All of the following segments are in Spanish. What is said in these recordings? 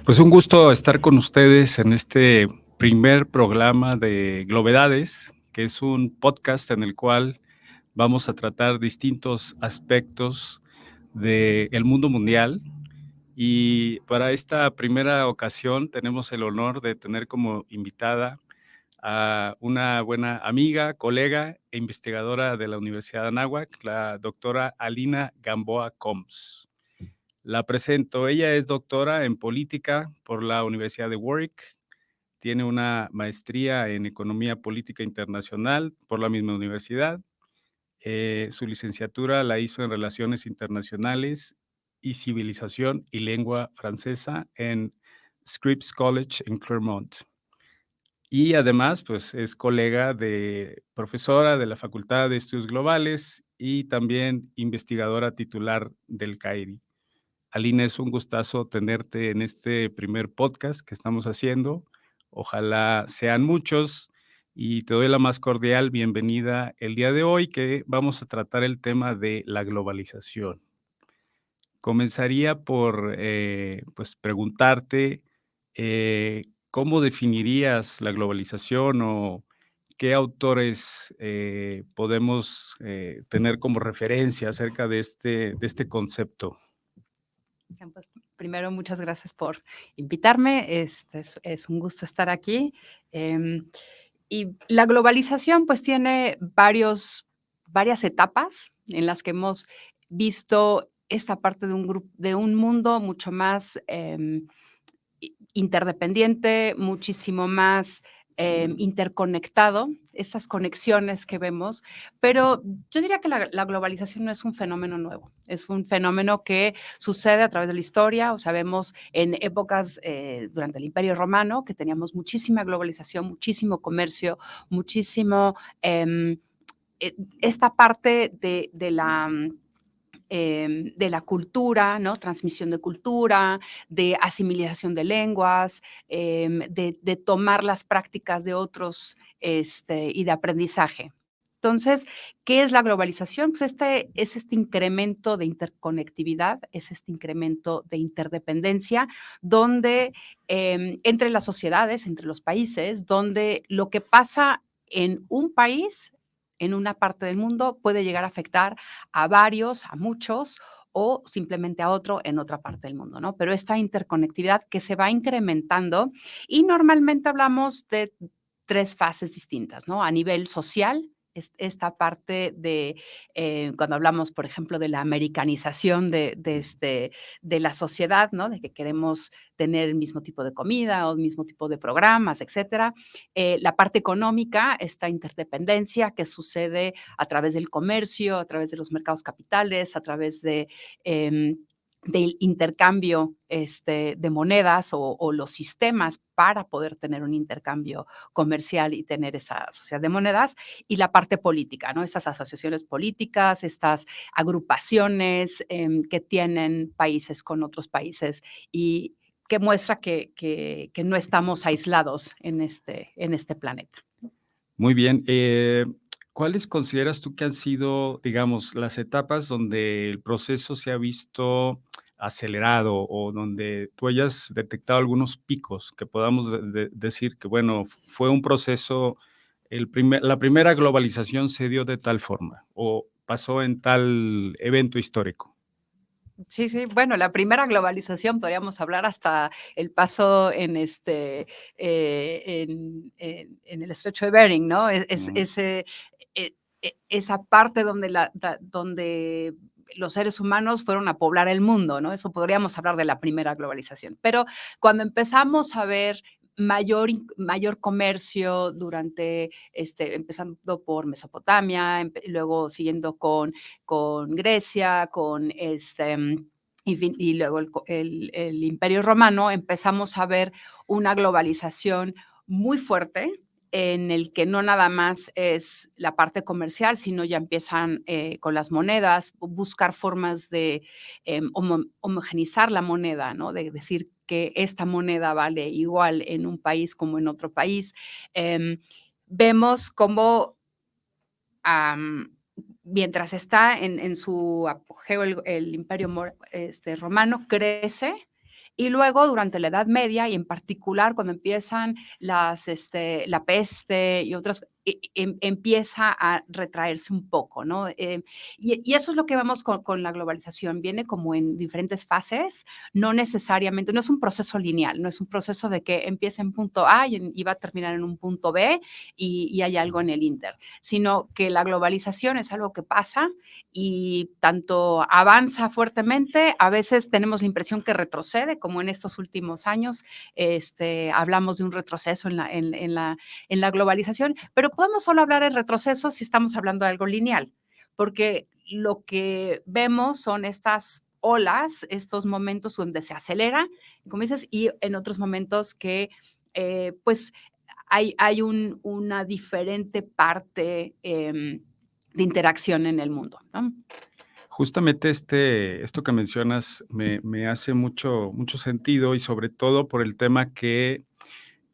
Pues un gusto estar con ustedes en este primer programa de Glovedades, que es un podcast en el cual vamos a tratar distintos aspectos del mundo mundial. Y para esta primera ocasión tenemos el honor de tener como invitada a una buena amiga, colega e investigadora de la Universidad de Anáhuac, la doctora Alina Gamboa Combs. La presento. Ella es doctora en política por la Universidad de Warwick. Tiene una maestría en economía política internacional por la misma universidad. Su licenciatura la hizo en relaciones internacionales y civilización y lengua francesa en Scripps College en Claremont. Y además, pues es colega de profesora de la Facultad de Estudios Globales y también investigadora titular del CAIRI. Alina, es un gustazo tenerte en este primer podcast que estamos haciendo. Ojalá sean muchos y te doy la más cordial bienvenida el día de hoy, que vamos a tratar el tema de la globalización. Comenzaría por pues preguntarte ¿cómo definirías la globalización o qué autores podemos tener como referencia acerca de este concepto? Bien, pues, primero, muchas gracias por invitarme. Es un gusto estar aquí. Y la globalización, pues, tiene varias etapas en las que hemos visto esta parte de un mundo mucho más, interdependiente, muchísimo más interconectado, esas conexiones que vemos, pero yo diría que la globalización no es un fenómeno nuevo, es un fenómeno que sucede a través de la historia. O sea, vemos en épocas durante el Imperio Romano que teníamos muchísima globalización, muchísimo comercio, muchísimo, esta parte de la cultura, ¿no? Transmisión de cultura, de asimilación de lenguas, de tomar las prácticas de otros, y de aprendizaje. Entonces, ¿qué es la globalización? Pues es este incremento de interconectividad, es este incremento de interdependencia, donde entre las sociedades, entre los países, donde lo que pasa en un país, en una parte del mundo, puede llegar a afectar a varios, a muchos, o simplemente a otro en otra parte del mundo, ¿no? Pero esta interconectividad que se va incrementando, y normalmente hablamos de 3 fases distintas, ¿no? A nivel social, esta parte de, cuando hablamos, por ejemplo, de la americanización de la sociedad, ¿no? De que queremos tener el mismo tipo de comida o el mismo tipo de programas, etcétera. La parte económica, esta interdependencia que sucede a través del comercio, a través de los mercados capitales, a través del intercambio de monedas o los sistemas para poder tener un intercambio comercial y tener esa sociedad de monedas. Y la parte política, ¿no? Estas asociaciones políticas, estas agrupaciones que tienen países con otros países y que muestra que no estamos aislados en este planeta. Muy bien. ¿Cuáles consideras tú que han sido, digamos, las etapas donde el proceso se ha visto acelerado o donde tú hayas detectado algunos picos que podamos decir que, bueno, fue un proceso, la primera globalización se dio de tal forma o pasó en tal evento histórico? Sí, sí, bueno, la primera globalización podríamos hablar hasta el paso en el estrecho de Bering, ¿no? Mm. Esa parte donde donde los seres humanos fueron a poblar el mundo, ¿no? Eso podríamos hablar de la primera globalización. Pero cuando empezamos a ver mayor comercio durante, empezando por Mesopotamia, luego siguiendo con Grecia, con y luego el Imperio Romano, empezamos a ver una globalización muy fuerte en el que no nada más es la parte comercial, sino ya empiezan con las monedas, buscar formas de homogenizar la moneda, ¿no? De decir que esta moneda vale igual en un país como en otro país. Em, Vemos cómo mientras está en su apogeo el imperio romano, crece Y luego, durante la Edad Media, y en particular cuando empiezan la peste y otras, empieza a retraerse un poco, ¿no? Y eso es lo que vemos con la globalización, viene como en diferentes fases, no necesariamente, no es un proceso lineal, no es un proceso de que empieza en punto A y va a terminar en un punto B y hay algo en el inter, sino que la globalización es algo que pasa y tanto avanza fuertemente, a veces tenemos la impresión que retrocede, como en estos últimos años, hablamos de un retroceso en la globalización, pero podemos solo hablar de retroceso si estamos hablando de algo lineal, porque lo que vemos son estas olas, estos momentos donde se acelera, como dices, y en otros momentos que, pues, hay una diferente parte de interacción en el mundo, ¿no? Justamente esto que mencionas me hace mucho sentido y sobre todo por el tema que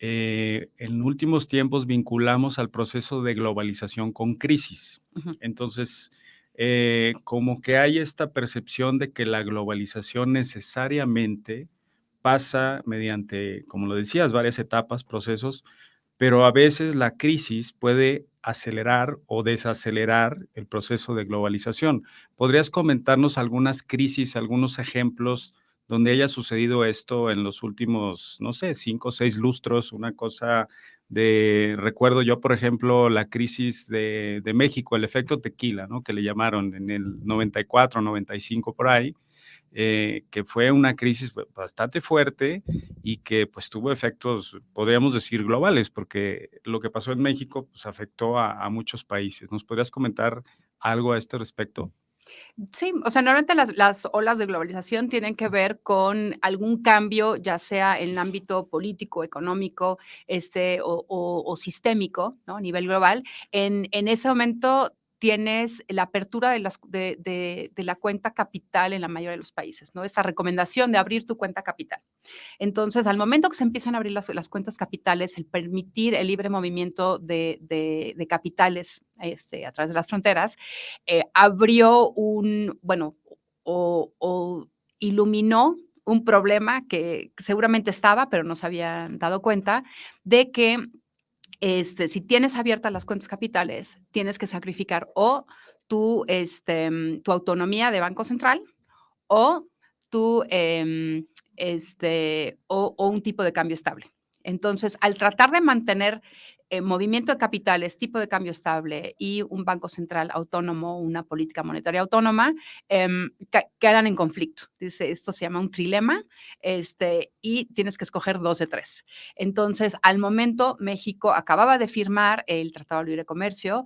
en últimos tiempos vinculamos al proceso de globalización con crisis. Ujú. Entonces, como que hay esta percepción de que la globalización necesariamente pasa mediante, como lo decías, varias etapas, procesos, pero a veces la crisis puede acelerar o desacelerar el proceso de globalización. ¿Podrías comentarnos algunas crisis, algunos ejemplos donde haya sucedido esto en los últimos, no sé, 5 o 6 lustros? Una cosa de recuerdo yo, por ejemplo, la crisis de México, el efecto tequila, ¿no? Que le llamaron en el 94, 95 por ahí, que fue una crisis bastante fuerte y que pues tuvo efectos, podríamos decir, globales, porque lo que pasó en México pues afectó a muchos países. ¿Nos podrías comentar algo a este respecto? Sí, o sea, normalmente las olas de globalización tienen que ver con algún cambio, ya sea en el ámbito político, económico, o sistémico, ¿no? A nivel global. En ese momento tienes la apertura de la cuenta capital en la mayoría de los países, ¿no? Esta recomendación de abrir tu cuenta capital. Entonces, al momento que se empiezan a abrir las cuentas capitales, el permitir el libre movimiento de capitales, a través de las fronteras, abrió bueno, o iluminó un problema que seguramente estaba, pero no se habían dado cuenta, de que, si tienes abiertas las cuentas capitales, tienes que sacrificar o tu autonomía de banco central o tu, o un tipo de cambio estable. Entonces, al tratar de mantener movimiento de capitales, tipo de cambio estable y un banco central autónomo, una política monetaria autónoma, quedan en conflicto. Dice, esto se llama un trilema, y tienes que escoger dos de tres. Entonces, al momento, México acababa de firmar el Tratado de Libre Comercio,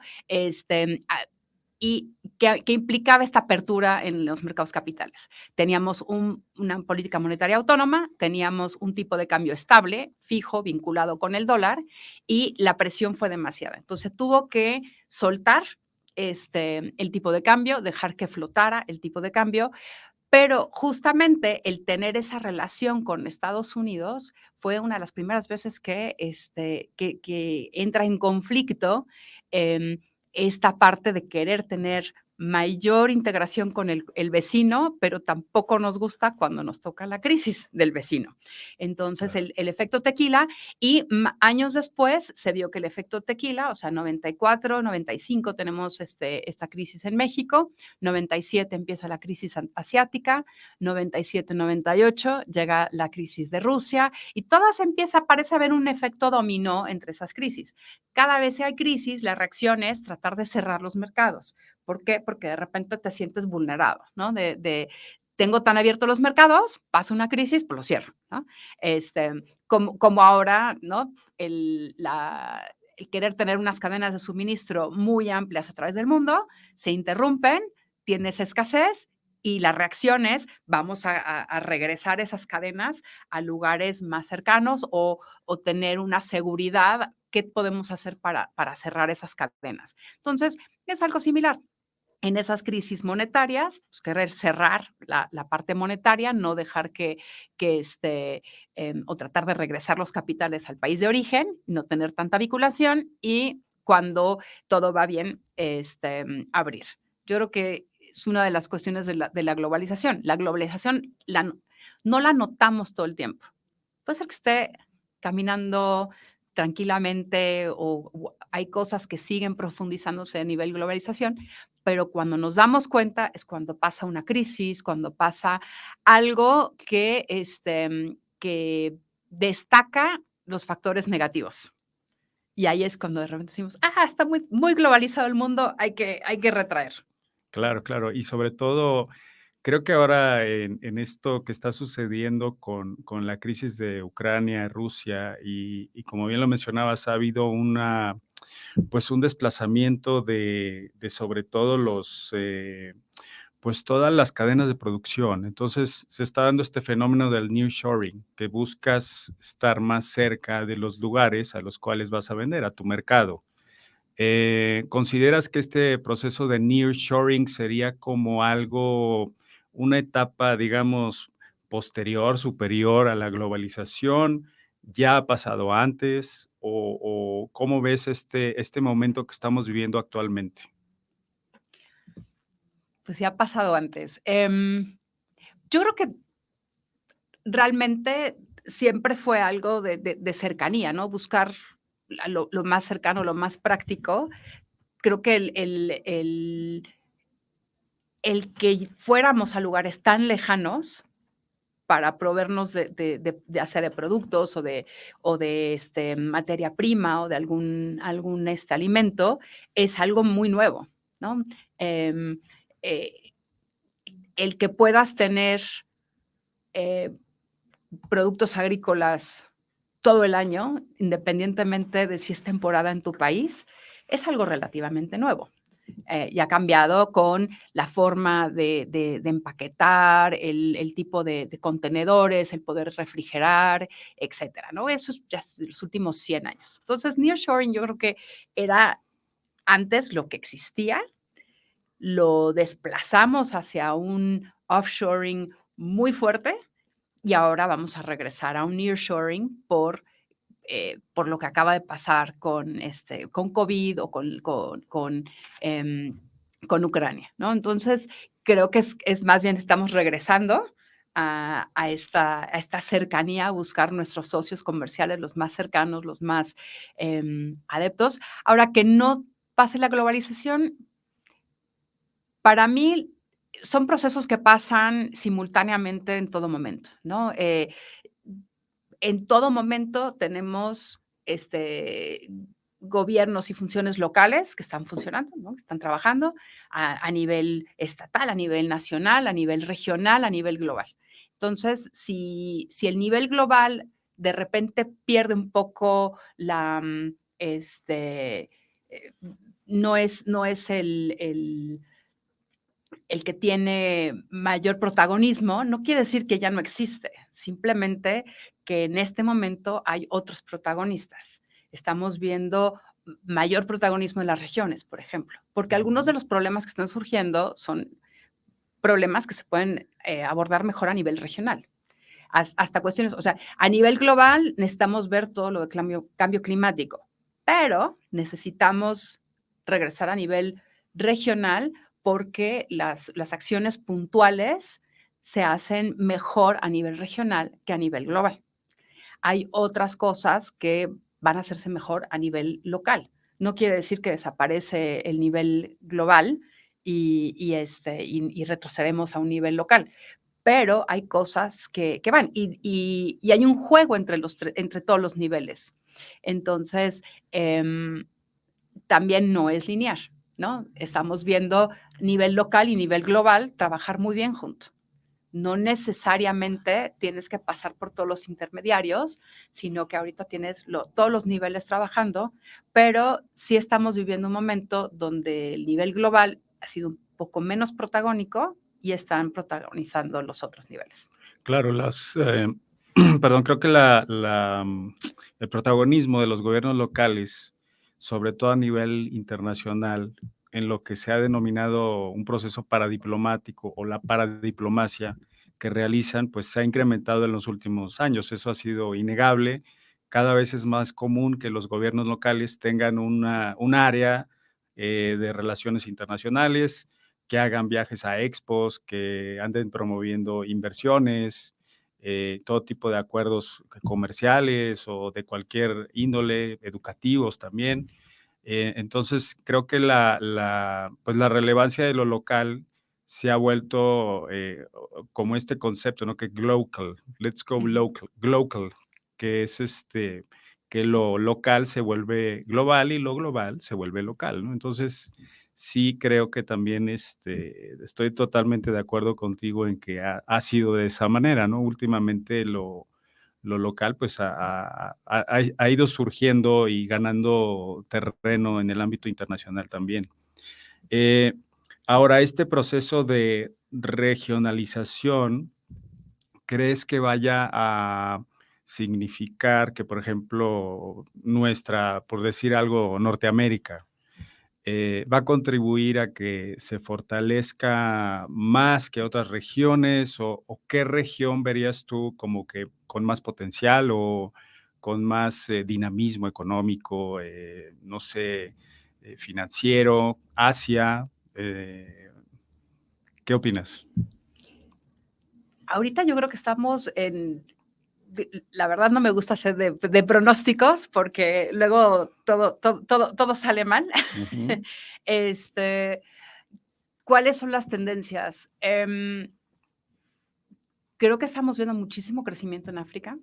y que implicaba esta apertura en los mercados capitales. Teníamos una política monetaria autónoma, teníamos un tipo de cambio estable, fijo, vinculado con el dólar, y la presión fue demasiada. Entonces tuvo que soltar el tipo de cambio, dejar que flotara el tipo de cambio, pero justamente el tener esa relación con Estados Unidos fue una de las primeras veces que entra en conflicto, esta parte de querer tener mayor integración con el vecino, pero tampoco nos gusta cuando nos toca la crisis del vecino. Entonces, Claro. el efecto tequila y años después se vio que el efecto tequila, o sea, 94, 95 tenemos esta crisis en México, 97 empieza la crisis asiática, 97, 98 llega la crisis de Rusia y todas parece haber un efecto dominó entre esas crisis. Cada vez que hay crisis, la reacción es tratar de cerrar los mercados. ¿Por qué? Porque de repente te sientes vulnerado, ¿no? Tengo tan abiertos los mercados, pasa una crisis, pues lo cierro, ¿no? Este, como ahora, ¿no? El querer tener unas cadenas de suministro muy amplias a través del mundo, se interrumpen, tienes escasez y la reacción es, vamos a regresar esas cadenas a lugares más cercanos o tener una seguridad. ¿Qué podemos hacer para cerrar esas cadenas? Entonces, es algo similar. En esas crisis monetarias, pues, querer cerrar la parte monetaria, no dejar o tratar de regresar los capitales al país de origen, no tener tanta vinculación y cuando todo va bien, abrir. Yo creo que es una de las cuestiones de la globalización. La globalización no la notamos todo el tiempo. Puede ser que esté caminando tranquilamente o hay cosas que siguen profundizándose a nivel globalización, pero cuando nos damos cuenta es cuando pasa una crisis, cuando pasa algo que destaca los factores negativos. Y ahí es cuando de repente decimos, está muy, muy globalizado el mundo, hay que retraer. Claro, claro. Y sobre todo, creo que ahora en esto que está sucediendo con la crisis de Ucrania, Rusia, y como bien lo mencionabas, ha habido pues un desplazamiento de sobre todo pues todas las cadenas de producción. Entonces, se está dando este fenómeno del nearshoring, que buscas estar más cerca de los lugares a los cuales vas a vender, a tu mercado. ¿Consideras que este proceso de nearshoring sería como algo, una etapa, digamos, posterior, superior a la globalización? ¿Ya ha pasado antes? ¿O cómo ves este momento que estamos viviendo actualmente? Pues sí ha pasado antes. Yo creo que realmente siempre fue algo de cercanía, ¿no? Buscar lo más cercano, lo más práctico. Creo que el que fuéramos a lugares tan lejanos para proveernos ya sea de productos o de materia prima o de algún alimento, es algo muy nuevo, ¿no? Em, eh, el que puedas tener, eh, productos agrícolas todo el año, independientemente de si es temporada en tu país, es algo relativamente nuevo. Y ha cambiado con la forma de empaquetar, el tipo de contenedores, el poder refrigerar, etcétera, ¿no? Eso es ya de los últimos 100 años. Entonces, nearshoring yo creo que era antes lo que existía, lo desplazamos hacia un offshoring muy fuerte y ahora vamos a regresar a un nearshoring por lo que acaba de pasar con COVID o em, con Ucrania, ¿no? Entonces, creo que es más bien estamos regresando a esta cercanía, a buscar nuestros socios comerciales, los más cercanos, los más adeptos. Ahora, que no pase la globalización, para mí son procesos que pasan simultáneamente en todo momento, ¿no? En todo momento tenemos gobiernos y funciones locales que están funcionando, ¿no? Que están trabajando a nivel estatal, a nivel nacional, a nivel regional, a nivel global. Entonces, si el nivel global de repente pierde un poco eh, no es el que tiene mayor protagonismo, no quiere decir que ya no existe, simplemente que en este momento hay otros protagonistas. Estamos viendo mayor protagonismo en las regiones, por ejemplo, porque algunos de los problemas que están surgiendo son problemas que se pueden abordar mejor a nivel regional. Hasta cuestiones, o sea, a nivel global necesitamos ver todo lo de cambio climático, pero necesitamos regresar a nivel regional porque las acciones puntuales se hacen mejor a nivel regional que a nivel global. Hay otras cosas que van a hacerse mejor a nivel local. No quiere decir que desaparece el nivel global y retrocedemos a un nivel local, pero hay cosas que van y hay un juego entre todos los niveles. Entonces, también no es lineal, ¿no? Estamos viendo nivel local y nivel global trabajar muy bien juntos. No necesariamente tienes que pasar por todos los intermediarios, sino que ahorita tienes todos los niveles trabajando, pero sí estamos viviendo un momento donde el nivel global ha sido un poco menos protagónico y están protagonizando los otros niveles. Claro, perdón, creo que el protagonismo de los gobiernos locales, sobre todo a nivel internacional, en lo que se ha denominado un proceso paradiplomático o la paradiplomacia que realizan, pues se ha incrementado en los últimos años. Eso ha sido innegable. Cada vez es más común que los gobiernos locales tengan un área de relaciones internacionales, que hagan viajes a expos, que anden promoviendo inversiones, todo tipo de acuerdos comerciales o de cualquier índole, educativos también. Entonces, creo que pues la relevancia de lo local se ha vuelto como este concepto, ¿no? Que glocal, let's go Ujú. local, que es que lo local se vuelve global y lo global se vuelve local, ¿no? Entonces, sí creo que también estoy totalmente de acuerdo contigo en que ha sido de esa manera, ¿no? Últimamente lo local pues ha ido surgiendo y ganando terreno en el ámbito internacional también. Eh, Ahora, este proceso de regionalización, ¿crees que vaya a significar que, por ejemplo, por decir algo, Norteamérica, va a contribuir a que se fortalezca más que otras regiones? O qué región verías tú como que con más potencial o con más dinamismo económico, no sé, financiero? Asia, ¿qué opinas? Ahorita yo creo que estamos la verdad no me gusta hacer de pronósticos porque luego todo sale mal. Ujú. Este, ¿Cuáles son las tendencias? Creo que estamos viendo muchísimo crecimiento en África.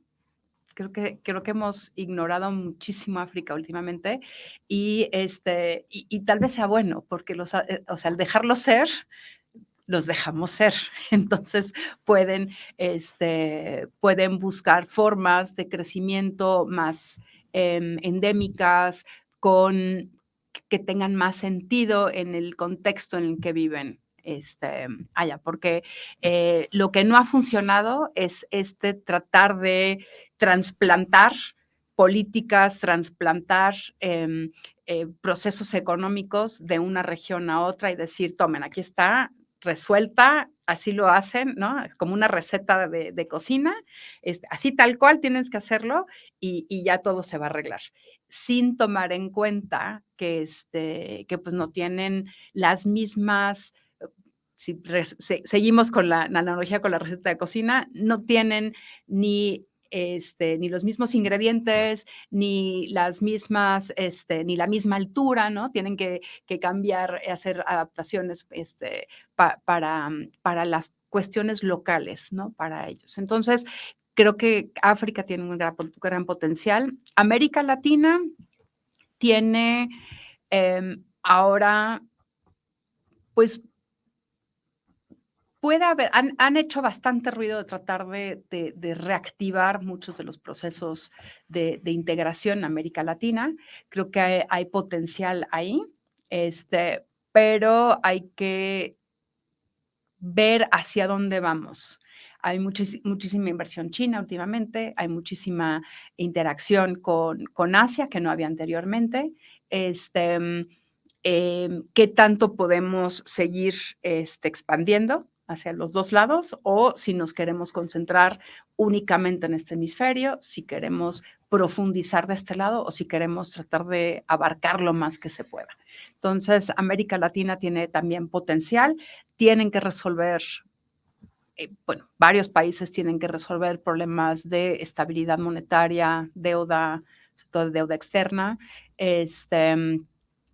Creo que hemos ignorado muchísimo África últimamente y tal vez sea bueno, porque o sea, al dejarlos ser, los dejamos ser. Entonces pueden buscar formas de crecimiento más endémicas, que tengan más sentido en el contexto en el que viven allá, porque lo que no ha funcionado es tratar de transplantar políticas, transplantar procesos económicos de una región a otra y decir, tomen, aquí está, resuelta, así lo hacen, ¿no? Como una receta de cocina, así tal cual tienes que hacerlo y ya todo se va a arreglar, sin tomar en cuenta que pues no tienen las mismas, si seguimos con la analogía con la receta de cocina, no tienen ni ni los mismos ingredientes, ni las mismas, ni la misma altura, ¿no? Tienen que cambiar, hacer adaptaciones para las cuestiones locales, ¿no? Para ellos. Entonces, creo que África tiene un gran potencial. América Latina tiene ahora, pues puede haber, han hecho bastante ruido de tratar de reactivar muchos de los procesos de integración en América Latina. Creo que hay potencial ahí, pero hay que ver hacia dónde vamos. Hay muchísima inversión china últimamente, hay muchísima interacción con Asia que no había anteriormente. ¿Qué tanto podemos seguir expandiendo hacia los dos lados? O si nos queremos concentrar únicamente en este hemisferio, si queremos profundizar de este lado o si queremos tratar de abarcar lo más que se pueda. Entonces, América Latina tiene también potencial, tienen que resolver, bueno, varios países tienen que resolver problemas de estabilidad monetaria, deuda, sobre todo deuda externa,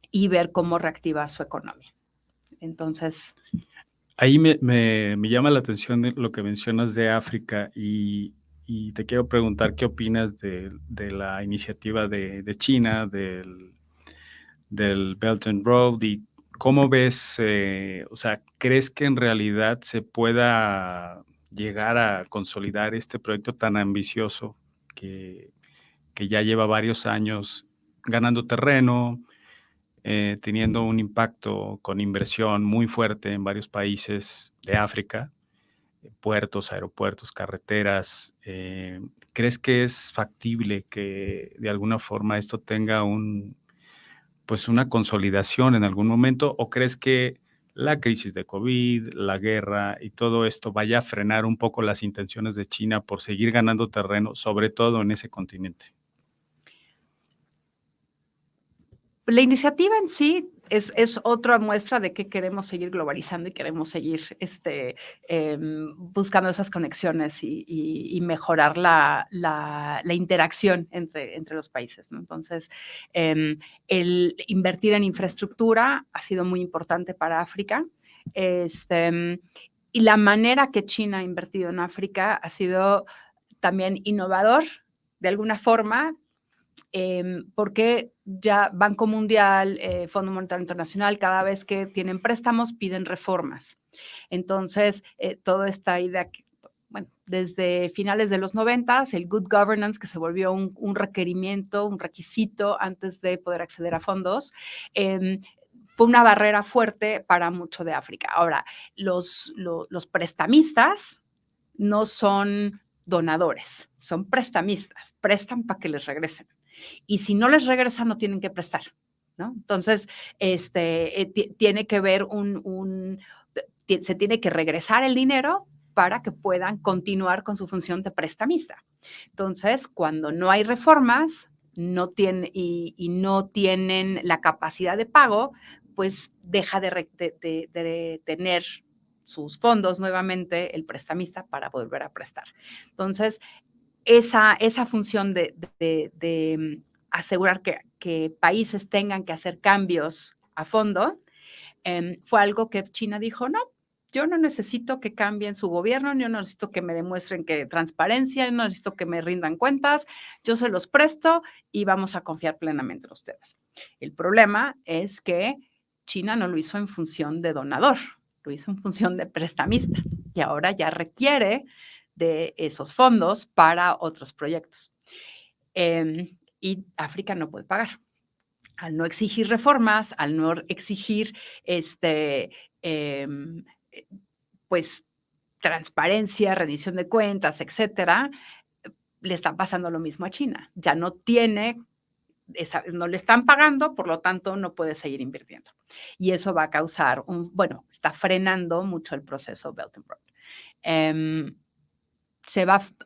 y ver cómo reactivar su economía. Entonces, Ahí me llama la atención lo que mencionas de África y te quiero preguntar qué opinas de la iniciativa de China, del Belt and Road y cómo ves, o sea, ¿crees que en realidad se pueda llegar a consolidar este proyecto tan ambicioso que, que ya lleva varios años ganando terreno, teniendo un impacto con inversión muy fuerte en varios países de África, puertos, aeropuertos, carreteras? ¿Crees que es factible que de alguna forma esto tenga pues una consolidación en algún momento? ¿O crees que la crisis de COVID, la guerra y todo esto vaya a frenar un poco las intenciones de China por seguir ganando terreno, sobre todo en ese continente? la iniciativa en sí es otra muestra de que queremos seguir globalizando y queremos seguir buscando esas conexiones y mejorar la interacción entre los países, ¿no? Entonces, el invertir en infraestructura ha sido muy importante para África. Y la manera que China ha invertido en África ha sido también innovador, de alguna forma, porque ya Banco Mundial, Fondo Monetario Internacional, cada vez que tienen préstamos piden reformas. Entonces, toda esta idea, bueno, desde finales de los 90, el good governance, que se volvió un requerimiento, un requisito antes de poder acceder a fondos, fue una barrera fuerte para mucho de África. Ahora, los prestamistas no son donadores, son prestamistas, prestan para que les regresen. Y si no les regresan, no tienen que prestar, ¿no? Entonces, tiene que ver se tiene que regresar el dinero para que puedan continuar con su función de prestamista. Entonces, cuando no hay reformas no tienen la capacidad de pago, pues deja de tener sus fondos nuevamente el prestamista para volver a prestar. Entonces, esa función de asegurar que países tengan que hacer cambios a fondo, fue algo que China dijo, no, yo no necesito que cambien su gobierno, yo no necesito que me demuestren que transparencia, no necesito que me rindan cuentas, yo se los presto y vamos a confiar plenamente en ustedes. El problema es que China no lo hizo en función de donador, lo hizo en función de prestamista y ahora ya requiere de esos fondos para otros proyectos. Y África no puede pagar. Al no exigir reformas, al no exigir pues transparencia, rendición de cuentas, etcétera, le está pasando lo mismo a China. Ya no tiene no le están pagando, por lo tanto no puede seguir invirtiendo. Y eso va a causar está frenando mucho el proceso Belt and Road.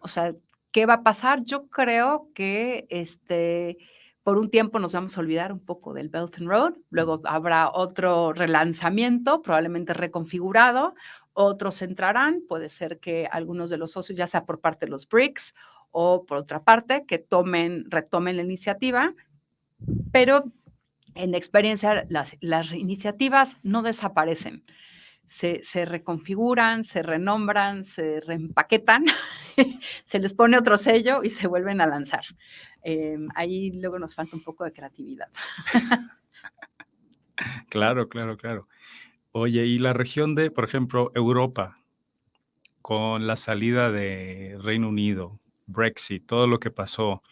O sea, ¿qué va a pasar? Yo creo que por un tiempo nos vamos a olvidar un poco del Belt and Road, luego habrá otro relanzamiento, probablemente reconfigurado, otros entrarán, puede ser que algunos de los socios, ya sea por parte de los BRICS o por otra parte, que retomen la iniciativa, pero en experiencia las iniciativas no desaparecen. Se reconfiguran, se renombran, se reempaquetan, se les pone otro sello y se vuelven a lanzar. Ahí luego nos falta un poco de creatividad. Claro, claro, claro. Oye, y la región de, por ejemplo, Europa, con la salida de Reino Unido, Brexit, todo lo que pasó,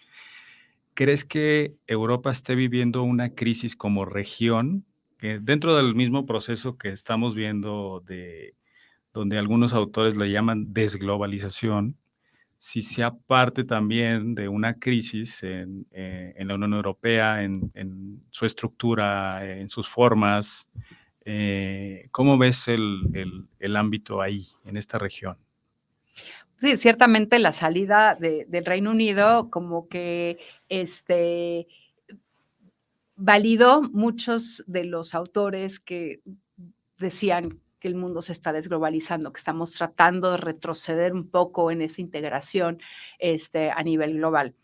¿crees que Europa esté viviendo una crisis como región? Dentro del mismo proceso que estamos viendo donde algunos autores le llaman desglobalización, si sea parte también de una crisis en la Unión Europea, en su estructura, en sus formas. ¿Cómo ves el ámbito ahí, en esta región? Sí, ciertamente la salida del Reino Unido como que validó muchos de los autores que decían que el mundo se está desglobalizando, que estamos tratando de retroceder un poco en esa integración a nivel global.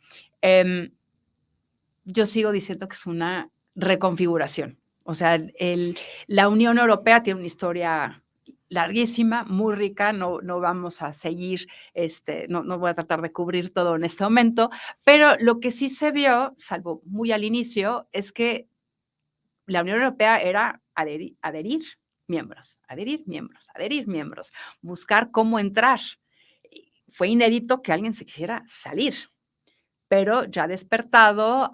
Yo sigo diciendo que es una reconfiguración. O sea, la Unión Europea tiene una historia larguísima, muy rica, no vamos a seguir, no voy a tratar de cubrir todo en este momento, pero lo que sí se vio, salvo muy al inicio, es que la Unión Europea era adherir miembros, adherir miembros, adherir miembros, buscar cómo entrar. Fue inédito que alguien se quisiera salir, pero ya ha despertado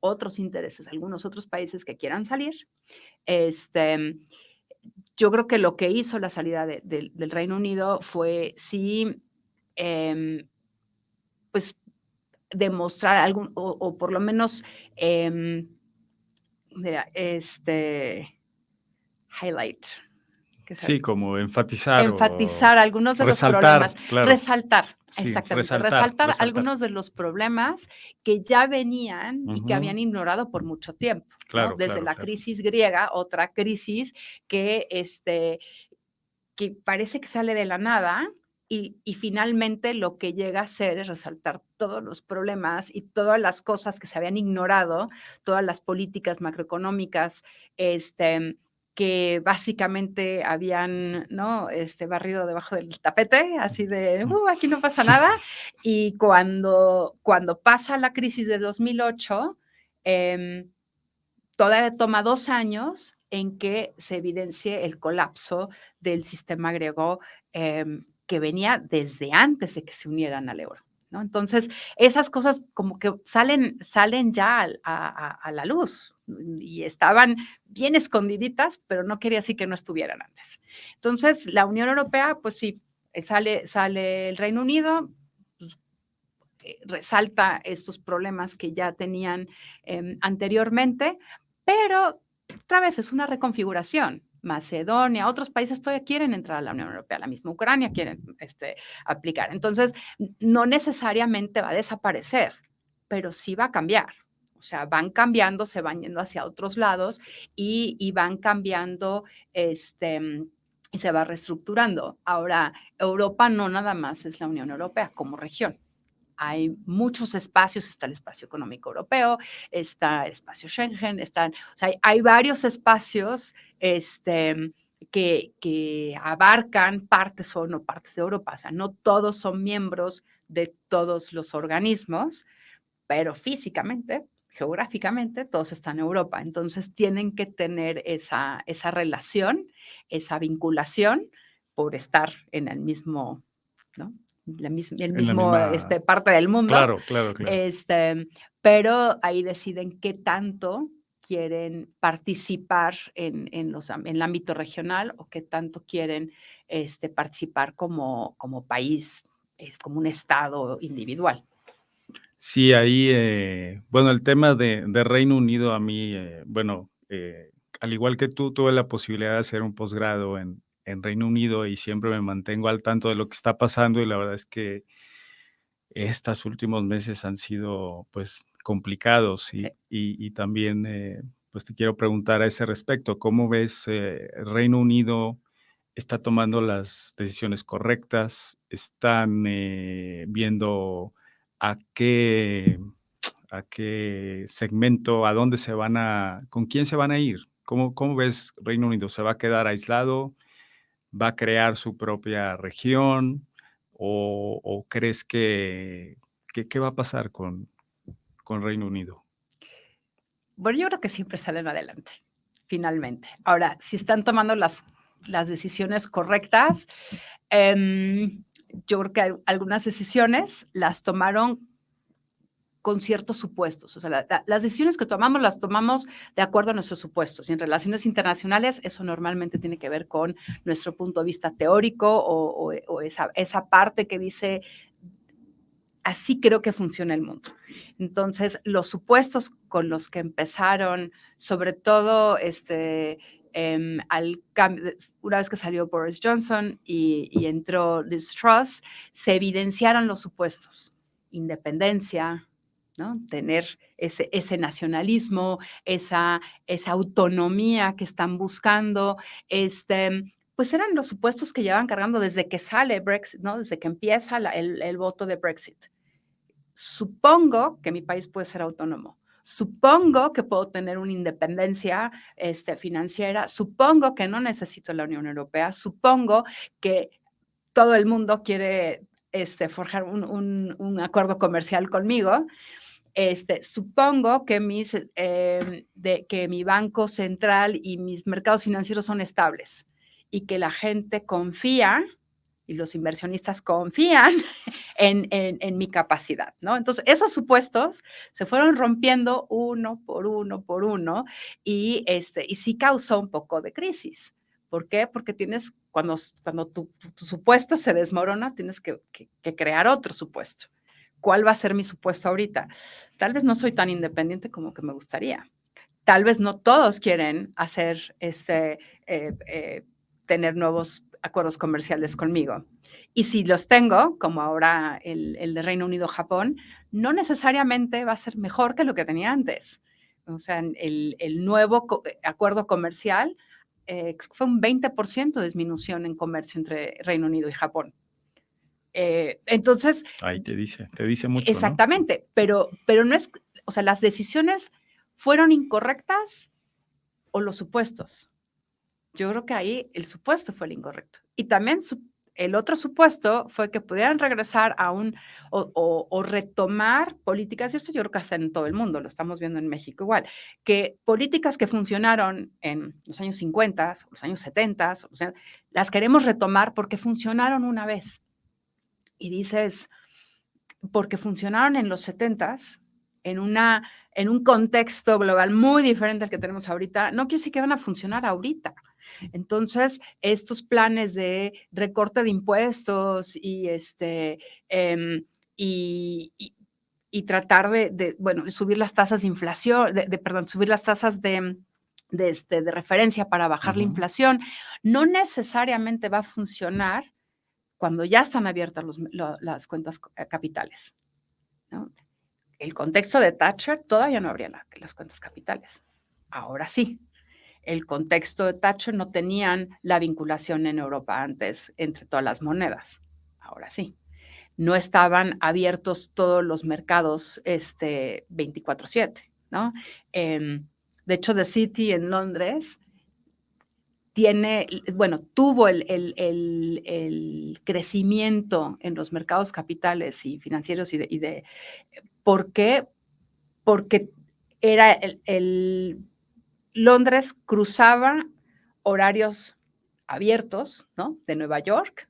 otros intereses, algunos otros países que quieran salir. Yo creo que lo que hizo la salida del Reino Unido fue sí, pues demostrar o por lo menos, mira, highlight, ¿qué Sí, sabes? como enfatizar o Enfatizar algunos de los resaltar, problemas, claro. Sí, Exactamente, resaltar, resaltar resaltar. algunos de los problemas que ya venían y que Ujú. habían ignorado por mucho tiempo, ¿no? Claro, Desde claro, la claro. crisis griega, otra crisis que, que parece que sale de la nada y finalmente lo que llega a hacer es resaltar todos los problemas y todas las cosas que se habían ignorado, todas las políticas macroeconómicas, que básicamente habían, ¿no? Barrido debajo del tapete, así de, Mm. aquí no pasa nada. Y cuando pasa la crisis de 2008, em, todavía toma 2 años en que se evidencie el colapso del sistema griego, que venía desde antes de que se unieran al euro, ¿no? Entonces, esas cosas como que salen ya a la luz, y estaban bien escondiditas, pero no quería decir que no estuvieran antes. Entonces, la Unión Europea, pues sí, sale el Reino Unido, pues, resalta estos problemas que ya tenían, anteriormente, pero otra vez es una reconfiguración. Macedonia, otros países todavía quieren entrar a la Unión Europea, la misma Ucrania quieren aplicar. Entonces, no necesariamente va a desaparecer, pero sí va a cambiar. O sea, van cambiando, se van yendo hacia otros lados y van cambiando, y se va reestructurando. Ahora, Europa no nada más es la Unión Europea como región. Hay muchos espacios, está el espacio económico europeo, está el espacio Schengen, o sea, hay varios espacios que abarcan partes o no partes de Europa. O sea, no todos son miembros de todos los organismos, pero físicamente, geográficamente, todos están en Europa. Entonces tienen que tener esa relación, esa vinculación por estar en el mismo, ¿no? El En la mismo misma. parte del mundo, Claro, claro, claro. este, pero ahí deciden qué tanto quieren participar en el ámbito regional o qué tanto quieren participar como país, como un estado individual. Sí, ahí, bueno, el tema de Reino Unido a mí, bueno, al igual que tú, tuve la posibilidad de hacer un posgrado en Reino Unido y siempre me mantengo al tanto de lo que está pasando y la verdad es que estos últimos meses han sido, pues, complicados Sí. y también, pues, te quiero preguntar a ese respecto, ¿cómo ves, Reino Unido está tomando las decisiones correctas? ¿Están, viendo a qué segmento, a dónde se van a con quién se van a ir? ¿Cómo ves Reino Unido? ¿Se va a quedar aislado? ¿Va a crear su propia región? ¿O crees que qué va a pasar con Reino Unido? Bueno, yo creo que siempre salen adelante, finalmente. Ahora, si están tomando las decisiones correctas, yo creo que algunas decisiones las tomaron con ciertos supuestos. O sea, las decisiones que tomamos las tomamos de acuerdo a nuestros supuestos. Y en relaciones internacionales, eso normalmente tiene que ver con nuestro punto de vista teórico o esa parte que dice, así creo que funciona el mundo. Entonces, los supuestos con los que empezaron, sobre todo una vez que salió Boris Johnson y entró Liz Truss, se evidenciaron los supuestos. Independencia, ¿no? Tener ese nacionalismo, esa autonomía que están buscando, pues eran los supuestos que llevan cargando desde que sale Brexit, ¿no? Desde que empieza el voto de Brexit. Supongo que mi país puede ser autónomo. Supongo que puedo tener una independencia financiera. Supongo que no necesito la Unión Europea. Supongo que todo el mundo quiere forjar un acuerdo comercial conmigo. Supongo que, que mi banco central y mis mercados financieros son estables y que la gente confía y los inversionistas confían en mi capacidad, ¿no? Entonces, esos supuestos se fueron rompiendo uno por uno por uno y sí causó un poco de crisis. ¿Por qué? Porque cuando tu supuesto se desmorona, tienes que crear otro supuesto. ¿Cuál va a ser mi supuesto ahorita? Tal vez no soy tan independiente como que me gustaría. Tal vez no todos quieren hacer tener nuevos acuerdos comerciales conmigo. Y si los tengo, como ahora el de Reino Unido-Japón, no necesariamente va a ser mejor que lo que tenía antes. O sea, el nuevo acuerdo comercial, creo que fue un 20% de disminución en comercio entre Reino Unido y Japón. Entonces, Ahí te dice mucho, ¿no? exactamente, pero no es, o sea, las decisiones fueron incorrectas o los supuestos. Yo creo que ahí el supuesto fue el incorrecto. Y también el otro supuesto fue que pudieran regresar a o retomar políticas, y esto yo creo que hasta en todo el mundo, lo estamos viendo en México igual, que políticas que funcionaron en los años 50, o los años 70, o sea, las queremos retomar porque funcionaron una vez. Y dices, porque funcionaron en los 70s, en un contexto global muy diferente al que tenemos ahorita, no quiere decir que van a funcionar ahorita. Entonces, estos planes de recorte de impuestos em, y, y- y tratar bueno, subir las tasas de inflación, perdón, subir las tasas de referencia para bajar la Ujú. inflación, no necesariamente va a funcionar cuando ya están abiertas las cuentas capitales, ¿no? El contexto de Thatcher todavía no abría las cuentas capitales. Ahora sí. El contexto de Thatcher no tenían la vinculación en Europa antes entre todas las monedas. Ahora sí. No estaban abiertos todos los mercados 24/7, ¿no? De hecho, The City en Londres tuvo el crecimiento en los mercados capitales y financieros ¿por qué? Porque era Londres cruzaba horarios abiertos, ¿no? De Nueva York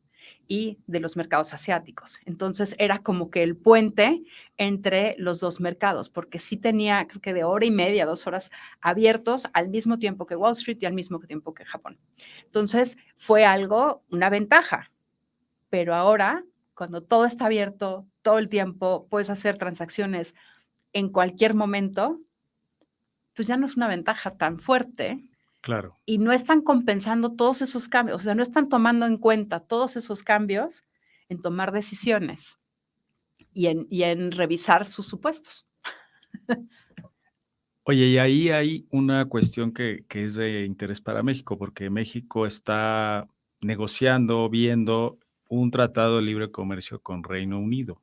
y de los mercados asiáticos. Entonces era como que el puente entre los dos mercados, porque sí tenía, creo que de hora y media, 2 horas abiertos al mismo tiempo que Wall Street y al mismo tiempo que Japón. Entonces fue una ventaja, pero ahora, cuando todo está abierto todo el tiempo, puedes hacer transacciones en cualquier momento, pues ya no es una ventaja tan fuerte Claro. y no están compensando todos esos cambios, o sea, no están tomando en cuenta todos esos cambios en tomar decisiones y en revisar sus supuestos. Oye, y ahí hay una cuestión que es de interés para México, porque México está negociando, viendo un tratado de libre comercio con Reino Unido.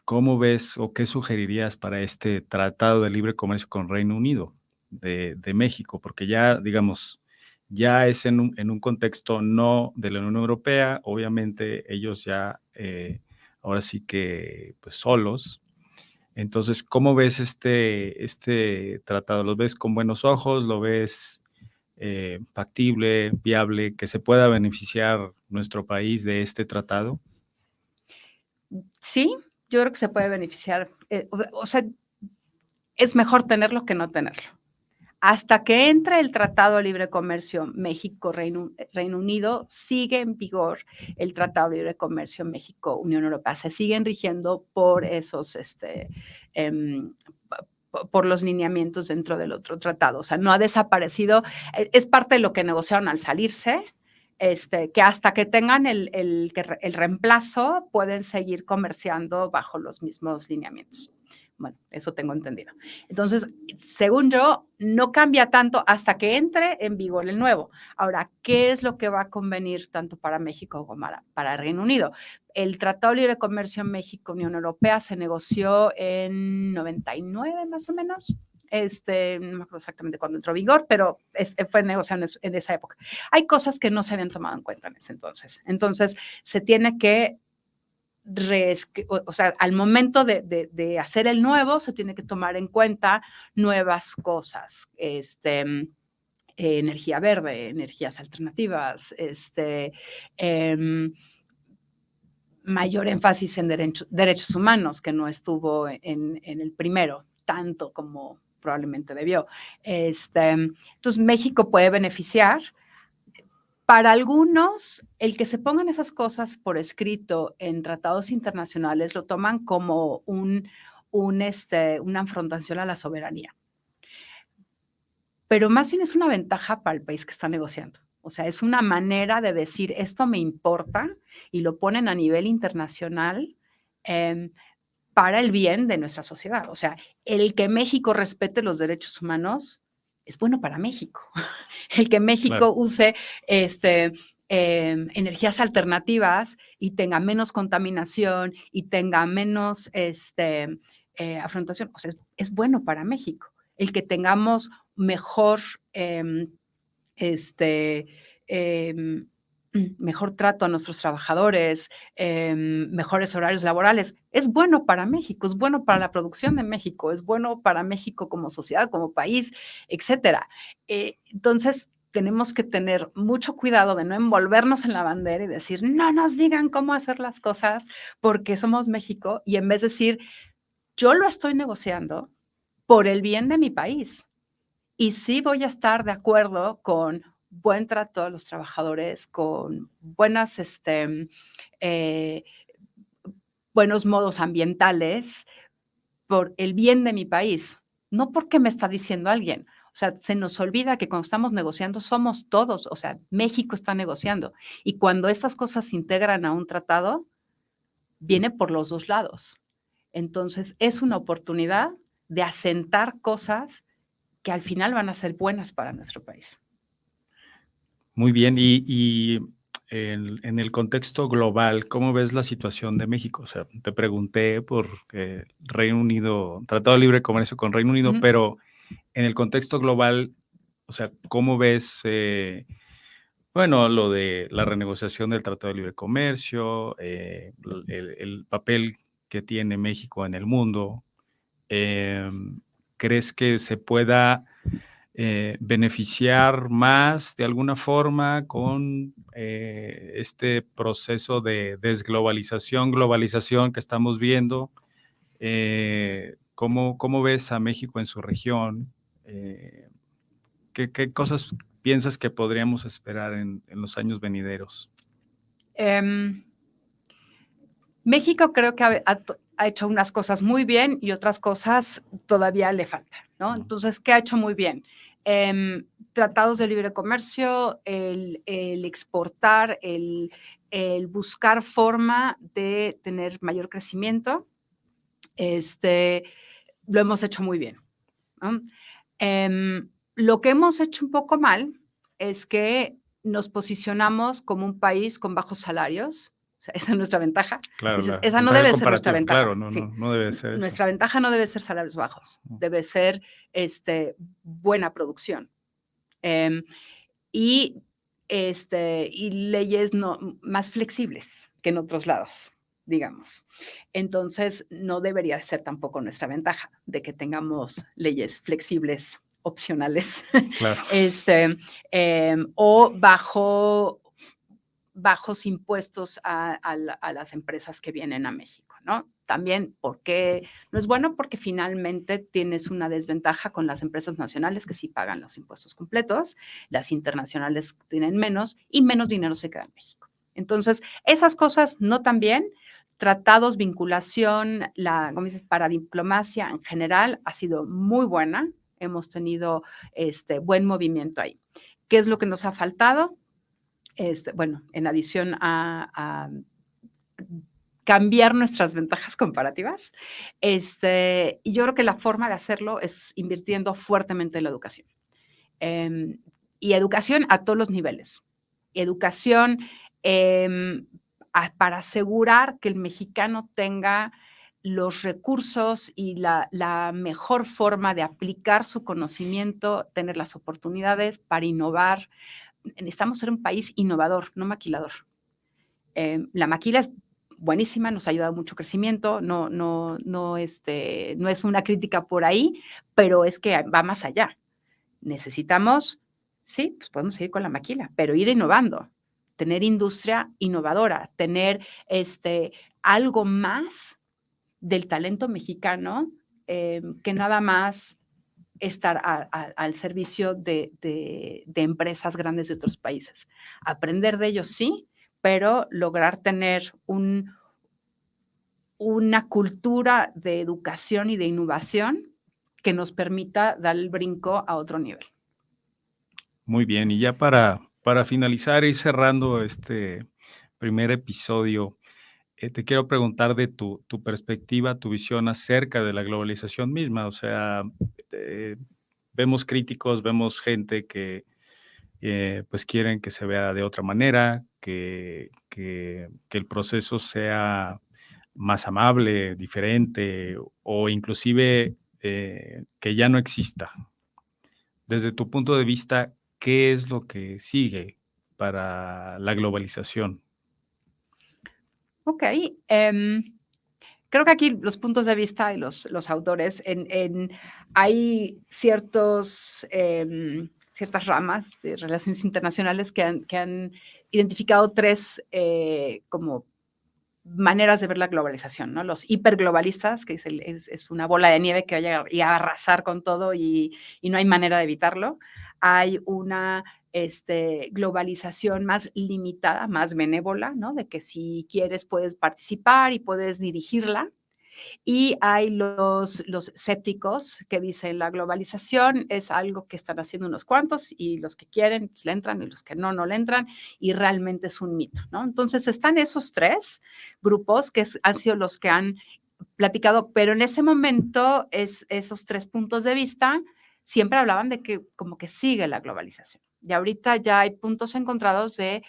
¿Cómo ves o qué sugerirías para este tratado de libre comercio con Reino Unido de México? Porque ya, digamos, ya es en un contexto no de la Unión Europea, obviamente ellos ya, ahora sí que, pues, solos. Entonces, ¿cómo ves este tratado? ¿Lo ves con buenos ojos? ¿Lo ves, factible, viable, que se pueda beneficiar nuestro país de este tratado? Sí, yo creo que se puede beneficiar, o sea, es mejor tenerlo que no tenerlo. Hasta que entre el Tratado de Libre Comercio México-Reino Unido, sigue en vigor el Tratado de Libre Comercio México-Unión Europea. Se siguen rigiendo por esos, em, por los lineamientos dentro del otro tratado. O sea, no ha desaparecido. Es parte de lo que negociaron al salirse, que hasta que tengan el reemplazo pueden seguir comerciando bajo los mismos lineamientos. Bueno, eso tengo entendido. Entonces, según yo, no cambia tanto hasta que entre en vigor el nuevo. Ahora, ¿qué es lo que va a convenir tanto para México como para Reino Unido? El Tratado de Libre Comercio México-Unión Europea se negoció en 99 más o menos. No me acuerdo exactamente cuándo entró en vigor, pero fue negociado en esa época. Hay cosas que no se habían tomado en cuenta en ese entonces. Entonces, se tiene que o sea, al momento de hacer el nuevo, se tiene que tomar en cuenta nuevas cosas, energía verde, energías alternativas, em, mayor énfasis en derechos humanos, que no estuvo en el primero, tanto como probablemente debió. Entonces, México puede beneficiar. Para algunos, el que se pongan esas cosas por escrito en tratados internacionales lo toman como una afrontación a la soberanía, pero más bien es una ventaja para el país que está negociando. O sea, es una manera de decir, esto me importa, y lo ponen a nivel internacional, em, para el bien de nuestra sociedad. O sea, el que México respete los derechos humanos es bueno para México. El que Claro. México use energías alternativas y tenga menos contaminación y tenga menos afrontación, o sea, es bueno para México. El que tengamos mejor este, em, mejor trato a nuestros trabajadores, mejores horarios laborales. Es bueno para México, es bueno para la producción de México, es bueno para México como sociedad, como país, etcétera. Entonces, tenemos que tener mucho cuidado de no envolvernos en la bandera y decir, no nos digan cómo hacer las cosas porque somos México, y en vez de decir, yo lo estoy negociando por el bien de mi país. Y sí voy a estar de acuerdo con buen trato a los trabajadores, con buenas, eh, buenos modos ambientales, por el bien de mi país, no porque me está diciendo alguien. O sea, se nos olvida que cuando estamos negociando somos todos, o sea, México está negociando. Y cuando estas cosas se integran a un tratado, viene por los 2 lados. Entonces, es una oportunidad de asentar cosas que al final van a ser buenas para nuestro país. Muy bien, y en el contexto global, ¿cómo ves la situación de México? O sea, te pregunté por, Reino Unido, Tratado de Libre Comercio con Reino Unido, Ujú. pero en el contexto global, o sea, ¿cómo ves, bueno, lo de la renegociación del Tratado de Libre Comercio, el papel que tiene México en el mundo? ¿Crees que se pueda beneficiar más de alguna forma con este proceso de desglobalización, globalización que estamos viendo? ¿Cómo ves a México en su región? Eh, ¿qué cosas piensas que podríamos esperar en los años venideros? Em, México creo que ha hecho unas cosas muy bien y otras cosas todavía le faltan, ¿no? Mm, Entonces, ¿qué ha hecho muy bien? Tratados de libre comercio, el exportar, el buscar forma de tener mayor crecimiento, este, lo hemos hecho muy bien, ¿no? Lo que hemos hecho un poco mal es que nos posicionamos como un país con bajos salarios, o sea, esa es nuestra ventaja. claro, Dices, la esa no ventaja debe ser nuestra comparativa, claro, ventaja, no, no, sí. no debe ser eso. Nuestra ventaja no debe ser salarios bajos, Mm, debe ser, buena producción, em, y, y leyes más flexibles que en otros lados, digamos. Entonces, no debería ser tampoco nuestra ventaja de que tengamos leyes flexibles opcionales, claro. este, o bajos impuestos a las empresas que vienen a México, ¿no? También, porque no es bueno porque finalmente tienes una desventaja con las empresas nacionales que sí pagan los impuestos completos, las internacionales tienen menos y menos dinero se queda en México. Entonces, esas cosas no tan bien. Tratados, vinculación, ¿cómo dices? Para diplomacia en general ha sido muy buena. Hemos tenido buen movimiento ahí. ¿Qué es lo que nos ha faltado? Bueno, en adición a cambiar nuestras ventajas comparativas, y yo creo que la forma de hacerlo es invirtiendo fuertemente en la educación. Em, y educación a todos los niveles. Educación para asegurar que el mexicano tenga los recursos y la mejor forma de aplicar su conocimiento, tener las oportunidades para innovar. Necesitamos ser un país innovador, no maquilador. La maquila es buenísima, nos ha ayudado mucho crecimiento, no es una crítica por ahí, pero es que va más allá. Necesitamos, sí, pues podemos seguir con la maquila, pero ir innovando, tener industria innovadora, tener algo más del talento mexicano que nada más estar al servicio de empresas grandes de otros países. Aprender de ellos sí, pero lograr tener una cultura de educación y de innovación que nos permita dar el brinco a otro nivel. Muy bien, y ya para Para finalizar y cerrando este primer episodio, te quiero preguntar de tu perspectiva, tu visión acerca de la globalización misma. O sea, eh, vemos críticos, vemos gente que pues quieren que se vea de otra manera, que el proceso sea más amable, diferente o inclusive que ya no exista. Desde tu punto de vista, ¿qué es lo que sigue para la globalización? Okey, creo que aquí los puntos de vista y los autores hay ciertas ramas de relaciones internacionales que han identificado 3 como maneras de ver la globalización, ¿no? Los hiperglobalistas, que es una bola de nieve que vaya y a arrasar con todo y no hay manera de evitarlo. Hay una, globalización más limitada, más benévola, ¿no? De que si quieres puedes participar y puedes dirigirla. Y hay los escépticos que dicen la globalización es algo que están haciendo unos cuantos y los que quieren pues, le entran y los que no, no le entran y realmente es un mito, ¿no? Entonces están esos 3 grupos han sido los que han platicado, pero en ese momento esos 3 puntos de vista siempre hablaban de que como que sigue la globalización. Y ahorita ya hay puntos encontrados de,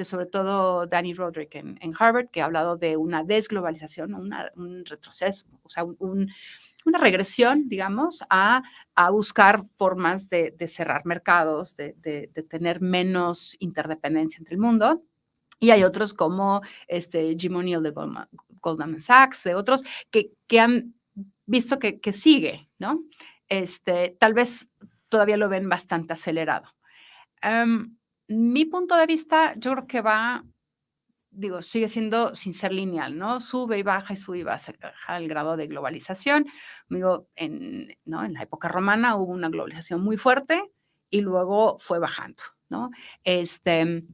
sobre todo Danny Roderick en Harvard, que ha hablado de una desglobalización, un retroceso, o sea, una regresión, digamos, a buscar formas de cerrar mercados, de tener menos interdependencia entre el mundo. Y hay otros como Jim O'Neill de Goldman Sachs, de otros que han visto que sigue, ¿no? Tal vez todavía lo ven bastante acelerado. Em, Mi punto de vista, yo creo que digo, sigue siendo sin ser lineal, ¿no? Sube y baja y sube y baja el grado de globalización. Digo, ¿no? En la época romana hubo una globalización muy fuerte y luego fue bajando, ¿no? Este,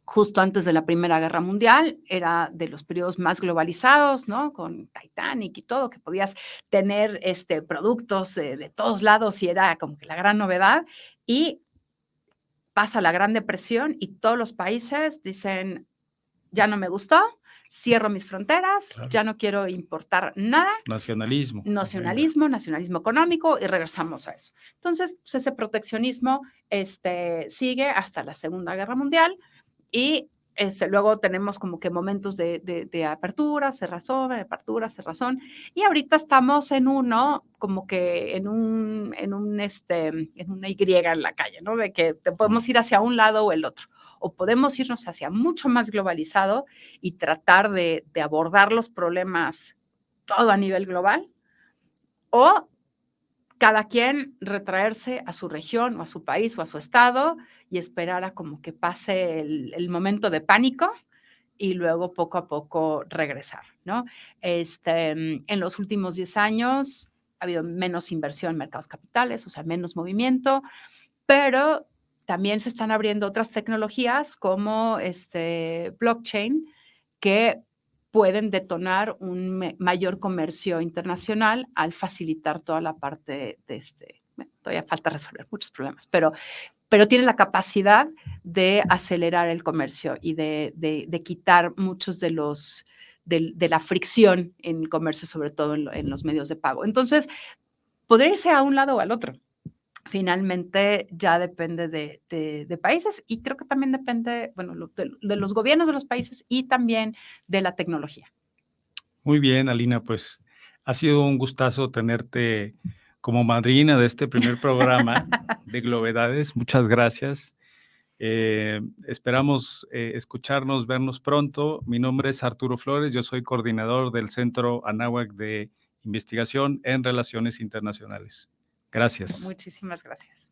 Justo antes de la Primera Guerra Mundial, era de los periodos más globalizados, ¿no? Con Titanic y todo, que podías tener productos de todos lados y era como que la gran novedad. Y pasa la Gran Depresión y todos los países dicen, ya no me gustó, cierro mis fronteras, Claro. ya no quiero importar nada, Nacionalismo. Venga. nacionalismo económico y regresamos a eso. Entonces, pues, ese proteccionismo sigue hasta la Segunda Guerra Mundial y luego tenemos como que momentos de apertura, cerrazón, apertura, cerrazón. Y ahorita estamos en uno, como que en una Y en la calle, ¿no? De que te podemos ir hacia un lado o el otro. O podemos irnos hacia mucho más globalizado y tratar de abordar los problemas todo a nivel global. O cada quien retraerse a su región o a su país o a su estado y esperar a como que pase el momento de pánico y luego poco a poco regresar, ¿no? En los últimos 10 años ha habido menos inversión en mercados capitales, o sea, menos movimiento, pero también se están abriendo otras tecnologías como blockchain que pueden detonar un mayor comercio internacional al facilitar toda la parte bueno, todavía falta resolver muchos problemas, pero tiene la capacidad de acelerar el comercio y de quitar muchos de la fricción en el comercio, sobre todo en los medios de pago. Entonces, podría irse a un lado o al otro. Finalmente ya depende de países y creo que también depende, bueno, de los gobiernos de los países y también de la tecnología. Muy bien, Alina, pues ha sido un gustazo tenerte como madrina de este primer programa de Glovedades. Muchas gracias. Esperamos escucharnos, vernos pronto. Mi nombre es Arturo Flores, yo soy coordinador del Centro Anáhuac de Investigación en Relaciones Internacionales. Gracias. Muchísimas gracias.